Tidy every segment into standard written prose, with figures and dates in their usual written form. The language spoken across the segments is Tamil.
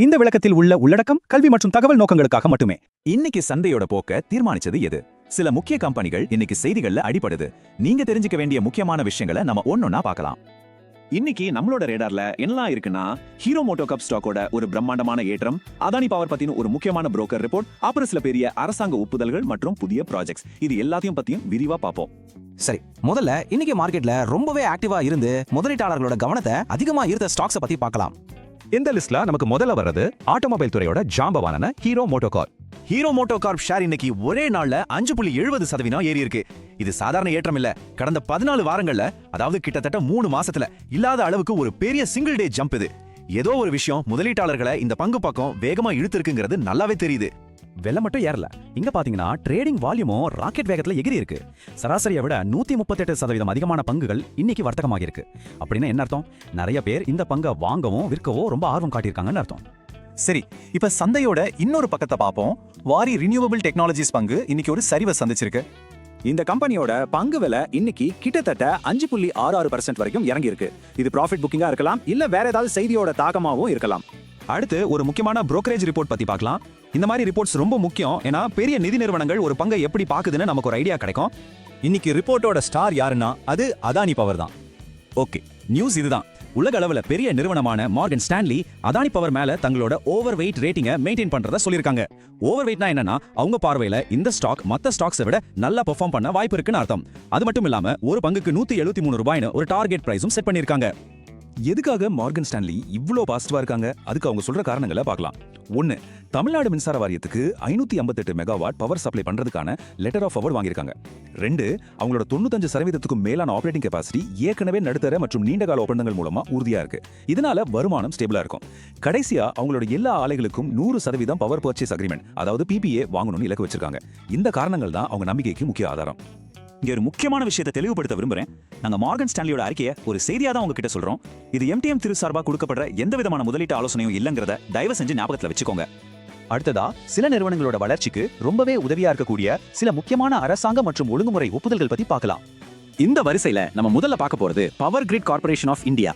இந்த விளக்கத்தில் உள்ள உள்ளடக்கம் கல்வி மற்றும் தகவல் நோக்கங்களுக்காக மட்டுமே. இன்னைக்கு சந்தையோட போக்க தீர்மானிச்சது எது? சில முக்கிய கம்பெனிகள் இன்னைக்கு செய்திகள்ல அடிபடுது. நீங்க தெரிஞ்சுக்க வேண்டிய முக்கியமான விஷயங்களை நம்ம ஒன்னொன்னா பார்க்கலாம். இன்னைக்கு நம்மளோட ரேடார்ல என்னலாம் இருக்குன்னா, ஹீரோ மோட்டோகார்ப் ஸ்டாக்கோட ஒரு பிரம்மாண்டமான ஏற்றம், அதானி பவர் பத்தின ஒரு முக்கியமான புரோக்கர் ரிப்போர்ட், அப்புறம் சில பெரிய அரசாங்க ஒப்புதல்கள் மற்றும் புதிய ப்ராஜெக்ட்ஸ். இது எல்லாத்தையும் பத்தியும் விரிவா பார்ப்போம். சரி, முதல்ல இன்னைக்கு மார்க்கெட்ல ரொம்பவே ஆக்டிவா இருந்து முதலீட்டாளர்களோட கவனத்தை அதிகமா ஈர்த்த ஸ்டாக்ஸை பத்தி பார்க்கலாம். இந்த லிஸ்ட்ல நமக்கு முதல்ல வர்றது ஆட்டோமொபைல் துறையோட ஜாம்பவானான Hero MotoCorp. Hero MotoCorp share இன்னைக்கு ஒரே நாள்ல 5.70% ஏறி இருக்கு. இது சாதாரண ஏற்றம் இல்ல. கடந்த 14 வாரங்கள்ல, அதாவது கிட்டத்தட்ட 3 மாசத்துல இல்லாத அளவுக்கு ஒரு பெரிய சிங்கிள் டே ஜம்ப் இது. ஏதோ ஒரு விஷயம் முதலீட்டாளர்களை இந்த பங்கு பக்கம் வேகமா இழுத்துருக்குங்கிறது நல்லாவே தெரியுது. வெள்ள மட்டும் ஏறல, இங்க பாத்தீங்கன்னா ட்ரேடிங் வால்யூமும் ராக்கெட் வேகத்துல எகிரி இருக்கு. சராசரியை விட 138% அதிகமான பங்குகள் இன்னைக்கு வர்த்தகமாக இருக்கு. அப்படின்னா என்ன அர்த்தம்? நிறைய பேர் இந்த பங்கை வாங்கவும் விற்கவோ ரொம்ப ஆர்வம் காட்டியிருக்காங்கன்னு அர்த்தம். சரி, இப்ப சந்தையோட இன்னொரு பக்கத்தை பார்ப்போம். வாரி ரினியூவபிள் டெக்னாலஜிஸ் பங்கு இன்னைக்கு ஒரு சரிவை சந்திச்சிருக்கு. இந்த கம்பெனியோட பங்கு விலை இன்னைக்கு கிட்டத்தட்ட 5.66% வரைக்கும் இறங்கி இருக்கு. இது ப்ராஃபிட் புக்கிங்கா இருக்கலாம், இல்ல வேற ஏதாவது செய்தியோட தாக்கமாவும் இருக்கலாம். அடுத்து ஒரு முக்கியமான புரோக்கரேஜ் ரிப்போர்ட் பத்தி பார்க்கலாம். இந்த மாதிரி ரிப்போர்ட்ஸ் ரொம்ப முக்கியம். ஏன்னா பெரிய நிதி நிறுவனங்கள் ஒரு பங்கை எப்படி பாக்குதுன்னு நமக்கு ஒரு ஐடியா கிடைக்கும். இன்னைக்கு ரிப்போர்ட்டோட ஸ்டார் யாருன்னா அது அதானி பவர் தான். ஓகே, நியூஸ் இதுதான். உலக அளவுல பெரிய நிறுவனமான மார்கன் ஸ்டான்லி அதானி பவர் மேல தங்களோட ஓவர் வெயிட் ரேட்டிங்கை மெயின்டைன் பண்றத சொல்லிருக்காங்க. ஓவர் வெயிட்னா என்னன்னா, அவங்க பார்வையில இந்த ஸ்டாக் மத்த ஸ்டாக்ஸை விட நல்லா பெர்ஃபார்ம் பண்ண வாய்ப்பு இருக்குன்னு அர்த்தம். அது மட்டும் இல்லாம ஒரு பங்குக்கு 173 ரூபாய்னு ஒரு டார்கெட் பிரைஸும் செட் பண்ணிருக்காங்க. எதுக்காக மார்கன் ஸ்டான்லி இவ்ளோ பாசிட்டிவா இருக்காங்க? அதுக்கு அவங்க சொல்ற காரணங்களை பார்க்கலாம். 1, தமிழ்நாடு மின்சார வாரியத்துக்கு 558 மெகாவாட் பவர் சப்ளை பண்றதுக்கான லெட்டர் ஆஃப் அவார்ட் வாங்கியிருக்காங்க. 2, அவங்களோட 95% மேலான ஆபரேட்டிங் கெபாசிட்டி ஏற்கனவே நடுத்தர மற்றும் நீண்டகால ஒப்பந்தங்கள் மூலமா உறுதியா இருக்கு. இதனால வருமானம் ஸ்டேபிளா இருக்கும். கடைசியா அவங்களோட எல்லா ஆலைகளுக்கும் 100% பவர் பர்ச்சேஸ் அக்ரிமெண்ட், அதாவது PPA வாங்கணும்னு இலக்கு வச்சிருக்காங்க. இந்த காரணங்கள் தான் அவங்க நம்பிக்கைக்கு முக்கிய ஆதாரம். இங்க ஒரு முக்கியமான விஷயத்தை தெளிவுபடுத்த விரும்புறேன். நாங்க மார்கன் ஸ்டான்லியோட அறிக்கையை ஒரு செய்தியா தான் உங்ககிட்ட சொல்றோம். இது MTM திரு சார்பா கொடுக்கப்படுற எந்த விதமான முதலீட்டு ஆலோசனையும் இல்லங்கிறத தயவு செஞ்சு ஞாபகத்துல வச்சுக்கோங்க. அடுத்ததா, சில நிறுவனங்களோட வளர்ச்சிக்கு ரொம்பவே உதவியா இருக்கக்கூடிய சில முக்கியமான அரசாங்க மற்றும் ஒழுங்குமுறை ஒப்புதல்கள் பத்தி பார்க்கலாம். இந்த வரிசையில நம்ம முதல்ல பார்க்க போறது power grid corporation of India.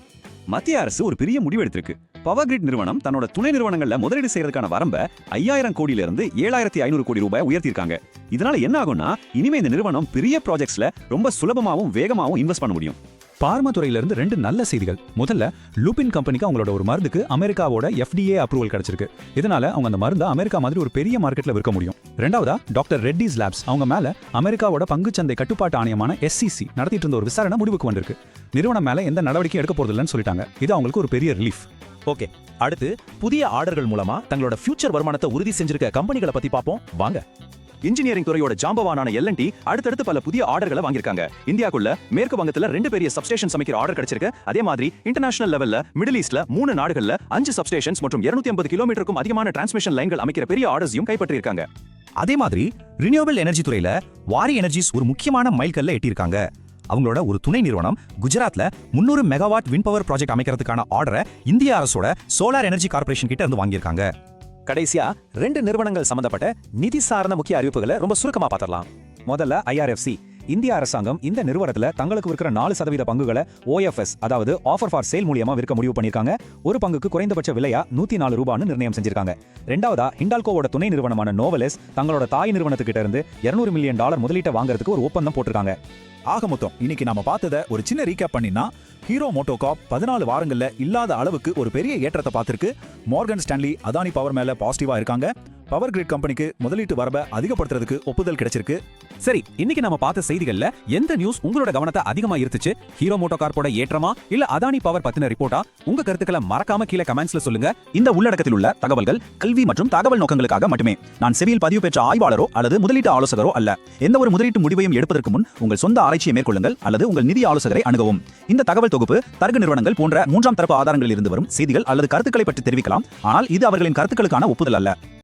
மத்திய அரசு ஒரு பெரிய முடிவு எடுத்திருக்கு. பவர் கிரிட் நிறுவனம் தன்னோட துணை நிறுவனங்கள்ல முதலீடு செய்யறதுக்கான வரம்ப 5000 கோடியிலிருந்து 7500 கோடி ரூபாய் உயர்த்திருக்காங்க. இதனால என்ன ஆகும்னா, இனிமே இந்த நிறுவனம் பெரிய ப்ராஜெக்ட்ஸ்ல ரொம்ப சுலபமாவும் வேகமாவும் இன்வெஸ்ட் பண்ண முடியும். பார்மா துறையில இருந்து 2 நல்ல செய்திகள். முதல்ல, லூபின் கம்பெனிக்கு அவங்களோட ஒரு மருந்துக்கு அமெரிக்காவோட FDA அப்ரூவல் கிடைச்சிருக்கு. இதனால அவங்க அந்த மருந்தை அமெரிக்கா மாதிரி ஒரு பெரிய மார்க்கெட்ல விற்க முடியும். ரெண்டாவதா, டாக்டர் ரெட்டிஸ் லேப்ஸ் அவங்க மேல அமெரிக்காவோட பங்குச்சந்தை கட்டுப்பாட்டு ஆணையமான SEC நடத்திட்டு இருந்த ஒரு விசாரணை முடிவுக்கு வந்திருக்கு. நிறுவனம் மேல எந்த நடவடிக்கையும் எடுக்க போறதில்லைன்னு சொல்லிட்டாங்க. இது அவங்களுக்கு ஒரு பெரிய ரிலீஃப். ஓகே, அடுத்து புதிய ஆர்டர்கள் மூலமா தங்களோட ஃபியூச்சர் வருமானத்தை உறுதி செஞ்சிருக்க கம்பெனிகளை பத்தி பார்ப்போம் வாங்க. இன்ஜினியரிங் துறையோட ஜாம்பவானான L&T அடுத்தடுத்து பல புதிய ஆர்டர்களை வாங்கியிருக்காங்க. இந்தியாக்குள்ள மேற்கு வங்கத்துல 2 பெரிய சப்ஸ்டேஷன் அமைக்கிற ஆர்டர் கிடைச்சிருக்கு. அதே மாதிரி இன்டர்நேஷனல் லெவல்ல மிடில் ஈஸ்ட்ல 3 நாடுகள்ல 5 சப்ஸ்டேஷன்ஸ் மற்றும் 250 கிலோமீட்டருக்கும் அதிகமான டிரான்ஸ்மிஷன் லைன்கள் அமைக்கிற பெரிய ஆர்டர்ஸையும் கைப்பற்றியிருக்காங்க. அதே மாதிரி ரினியூவபிள் எனர்ஜி துறையில வாரி எனர்ஜிஸ் ஒரு முக்கியமான மைல்கல்ல எட்டியிருக்காங்க. அவங்களோட ஒரு துணை நிறுவனம் குஜராத்ல 300 மெகாவாட் விண்ட் பவர் ப்ராஜெக்ட் அமைக்கிறதுக்கான ஆர்டரை இந்திய அரசோட சோலார் எனர்ஜி கார்ப்பரேஷன் கிட்ட இருந்து வாங்கியிருக்காங்க. கடைசியா 2 நிறுவனங்கள் சம்பந்தப்பட்ட நிதி சார்ந்த முக்கிய அறிவிப்புகளை ரொம்ப சுருக்கமா பார்த்திடலாம். முதல்ல IRFC. இந்திய அரசாங்கம் இந்த நிறுவனத்துல தங்களுக்கு இருக்கிற 4% பங்குகளை OFS, அதாவது ஆஃபர் ஃபார் சேல் மூலியமா விற்க முடிவு பண்ணிருக்காங்க. ஒரு பங்குக்கு குறைந்தபட்ச விலையா 104 ரூபான்னு நிர்ணயம் செஞ்சிருக்காங்க. ரெண்டாவதா, ஹிண்டால்கோவோட துணை நிறுவனமான நோவலஸ் தங்களோட தாய் நிறுவனத்துக்கிட்ட இருந்து $200 மில்லியன் முதலீட்டை வாங்குறதுக்கு ஒரு ஒப்பந்தம் போட்டிருக்காங்க. ஆக மொத்தம் இன்னைக்கு நாம பார்த்தத ஒரு சின்ன ரீகேப் பண்ணினா, ஹீரோ மோட்டோகார்ப் 14 வாரங்கள்ல இல்லாத அளவுக்கு ஒரு பெரிய ஏற்றத்தை பார்த்திருக்கு. மார்கன் ஸ்டான்லி அதானி பவர் மேல பாசிட்டிவா இருக்காங்க. பவர் கிரிட் கம்பெனிக்கு முதலீட்டு வரம்பை அதிகப்படுத்துறதுக்கு ஒப்புதல் கிடைச்சிருக்கு. சரி, இன்னைக்கு நம்ம பார்த்த செய்திகள்ல எந்த நியூஸ் உங்களோட கவனத்தை அதிகமா ஈர்த்துச்சு? ஹீரோ மோட்டோகார்ப்போட ஏற்றமா, இல்ல அதானி பவர் பத்தின ரிப்போர்ட்டா? உங்க கருத்துக்களை மறக்காம கீழே கமெண்ட்ஸ்ல சொல்லுங்க. இந்த உள்ளடக்கத்தில் உள்ள தகவல்கள் கல்வி மற்றும் தகவல் நோக்கங்களுக்காக மட்டுமே. நான் செபியில் பதிவு பெற்ற ஆய்வாளரோ அல்லது முதலீட்டு ஆலோசகரோ அல்ல. எந்த ஒரு முதலீட்டு முடிவையும் எடுப்பதற்கு முன் உங்கள் சொந்த ஆராய்ச்சியை மேற்கொள்ளுங்கள் அல்லது உங்கள் நிதி ஆலோசகரை அணுகவும். இந்த தகவல் தொகுப்பு தர்க்க நிறுவனங்கள் போன்ற 3ஆம் தரப்பு ஆதாரங்களில் இருந்து வரும் செய்திகள் அல்லது கருத்துக்களை பற்றி தெரிவிக்கலாம். ஆனால் இது அவர்களின் கருத்துக்களுக்கான ஒப்புதல் அல்ல.